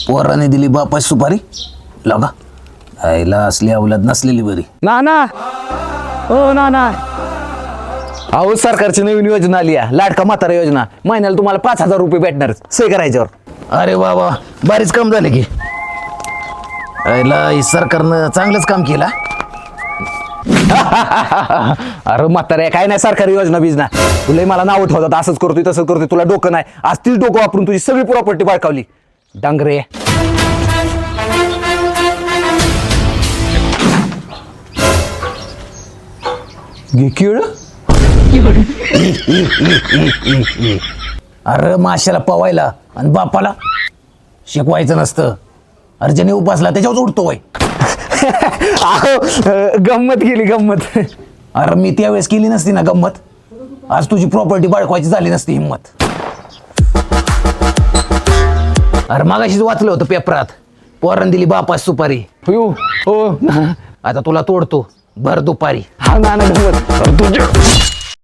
पोराने दिली बापाची सुपारी लगा आईला असली अवलाद नसलेली बरी. नाना हो नाना, अहो सरकारची नवीन योजना आली आहे, लाडका म्हातारा योजना. महिन्याला तुम्हाला 5,000 रुपये भेटणार सही करायच्यावर. अरे वा वा, बरीच काम झाले की. आईला ही सरकारनं चांगलंच काम केलं. अरे म्हाताऱ्या काय नाही सरकारी योजना बिजना, तुला मला नाव ठेवतात असंच करतोय तसं करतोय, तुला डोकं नाही. आज तीच डोकं वापरून तुझी सगळी प्रॉपर्टी बळकावली डांगरे. घे केळ. अरे माशाला पवायला आणि बापाला शिकवायचं नसतं. अर्जनी उपासला त्याच्यावर उडतो वय. अहो गंमत गेली गंमत. अरे मी त्यावेळेस केली नसती ना गंमत, आज तुझी प्रॉपर्टी बाळकवायची झाली नसती हिंमत. अरे मागाशीच वाचलं होतं पेपरात, पोरानं दिली बापास सुपारी. हो आता तुला तोडतो भर दुपारी. हा नाना गंमत.